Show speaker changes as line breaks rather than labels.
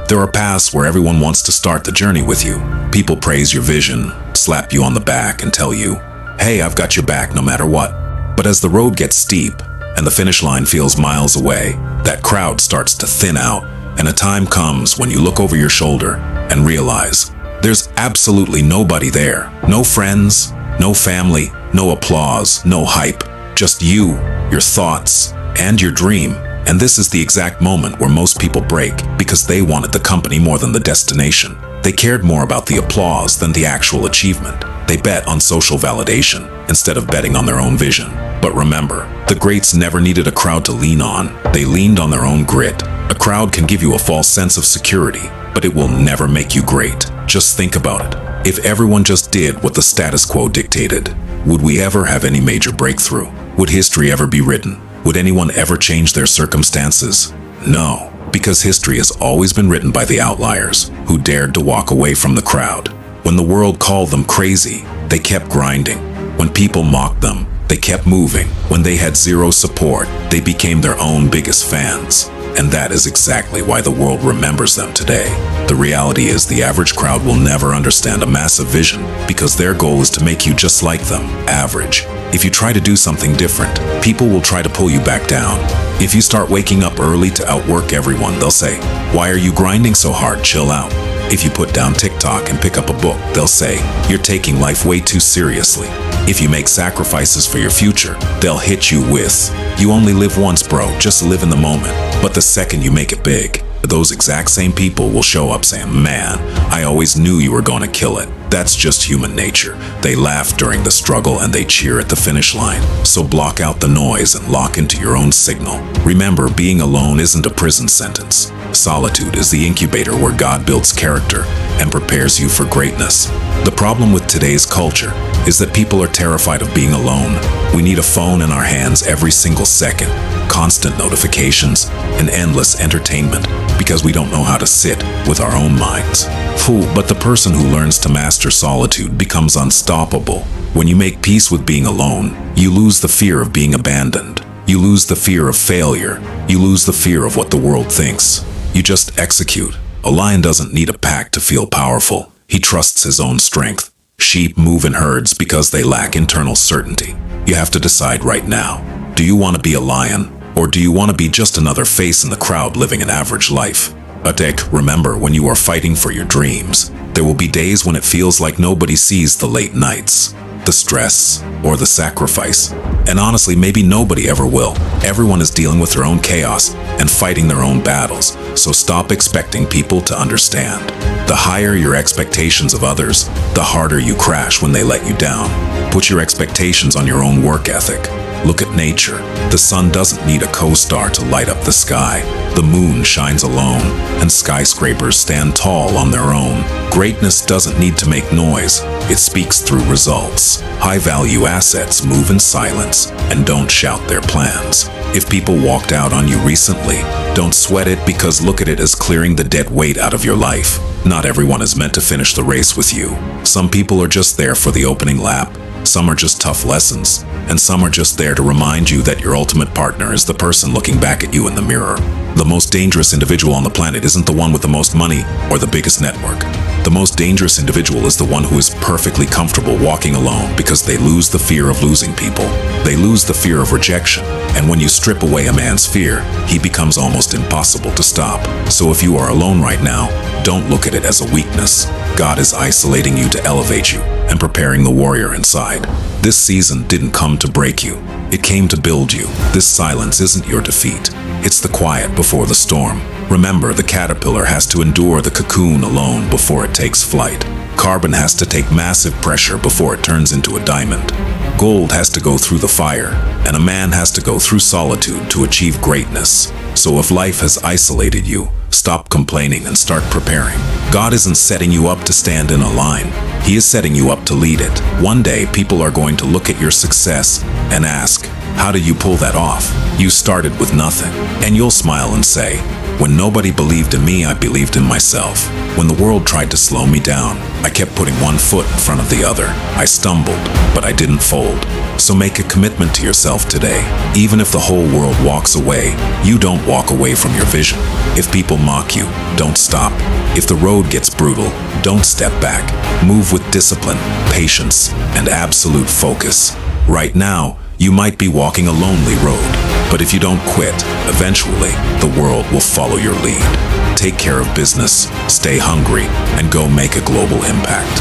There are paths where everyone wants to start the journey with you. People praise your vision, slap you on the back and tell you, "Hey, I've got your back no matter what." But as the road gets steep and the finish line feels miles away, that crowd starts to thin out, and a time comes when you look over your shoulder and realize there's absolutely nobody there. No friends, no family, no applause, no hype. Just you, your thoughts, and your dream. And this is the exact moment where most people break because they wanted the company more than the destination. They cared more about the applause than the actual achievement. They bet on social validation instead of betting on their own vision. But remember, the greats never needed a crowd to lean on. They leaned on their own grit. A crowd can give you a false sense of security, but it will never make you great. Just think about it. If everyone just did what the status quo dictated, would we ever have any major breakthrough? Would history ever be written? Would anyone ever change their circumstances? No, because history has always been written by the outliers who dared to walk away from the crowd. When the world called them crazy, they kept grinding. When people mocked them, they kept moving. When they had zero support, they became their own biggest fans. And that is exactly why the world remembers them today. The reality is the average crowd will never understand a massive vision because their goal is to make you just like them, average. If you try to do something different, people will try to pull you back down. If you start waking up early to outwork everyone, they'll say, "Why are you grinding so hard? Chill out." If you put down TikTok and pick up a book, they'll say, "You're taking life way too seriously." If you make sacrifices for your future, they'll hit you with, "You only live once, bro, just live in the moment." But the second you make it big, those exact same people will show up saying, "Man, I always knew you were gonna kill it." That's just human nature. They laugh during the struggle and they cheer at the finish line. So block out the noise and lock into your own signal. Remember, being alone isn't a prison sentence. Solitude is the incubator where God builds character and prepares you for greatness. The problem with today's culture is that people are terrified of being alone. We need a phone in our hands every single second, constant notifications, and endless entertainment because we don't know how to sit with our own minds. But the person who learns to master solitude becomes unstoppable. When you make peace with being alone, you lose the fear of being abandoned. You lose the fear of failure. You lose the fear of what the world thinks. You just execute. A lion doesn't need a pack to feel powerful. He trusts his own strength. Sheep move in herds because they lack internal certainty. You have to decide right now. Do you want to be a lion, or do you want to be just another face in the crowd living an average life? Remember, when you are fighting for your dreams, there will be days when it feels like nobody sees the late nights, the stress, or the sacrifice. And honestly, maybe nobody ever will. Everyone is dealing with their own chaos and fighting their own battles, so stop expecting people to understand. The higher your expectations of others, the harder you crash when they let you down. Put your expectations on your own work ethic. Look at nature. The sun doesn't need a co-star to light up the sky. The moon shines alone, and skyscrapers stand tall on their own. Greatness doesn't need to make noise. It speaks through results. High-value assets move in silence and don't shout their plans. If people walked out on you recently, don't sweat it because look at it as clearing the dead weight out of your life. Not everyone is meant to finish the race with you. Some people are just there for the opening lap. Some are just tough lessons, and some are just there to remind you that your ultimate partner is the person looking back at you in the mirror. The most dangerous individual on the planet isn't the one with the most money or the biggest network. The most dangerous individual is the one who is perfectly comfortable walking alone because they lose the fear of losing people. They lose the fear of rejection, and when you strip away a man's fear, he becomes almost impossible to stop. So if you are alone right now, don't look at it as a weakness. God is isolating you to elevate you and preparing the warrior inside. This season didn't come to break you. It came to build you. This silence isn't your defeat. It's the quiet before the storm. Remember, the caterpillar has to endure the cocoon alone before it takes flight. Carbon has to take massive pressure before it turns into a diamond. Gold has to go through the fire, and a man has to go through solitude to achieve greatness. So if life has isolated you, stop complaining and start preparing. God isn't setting you up to stand in a line. He is setting you up to lead it. One day, people are going to look at your success and ask, how did you pull that off? You started with nothing. And you'll smile and say, when nobody believed in me, I believed in myself. When the world tried to slow me down, I kept putting one foot in front of the other. I stumbled, but I didn't fold. So make a commitment to yourself today. Even if the whole world walks away, you don't walk away from your vision. If people mock you, don't stop. If the road gets brutal, don't step back. Move with discipline, patience, and absolute focus. Right now, you might be walking a lonely road, but if you don't quit, eventually, the world will follow your lead. Take care of business, stay hungry, and go make a global impact.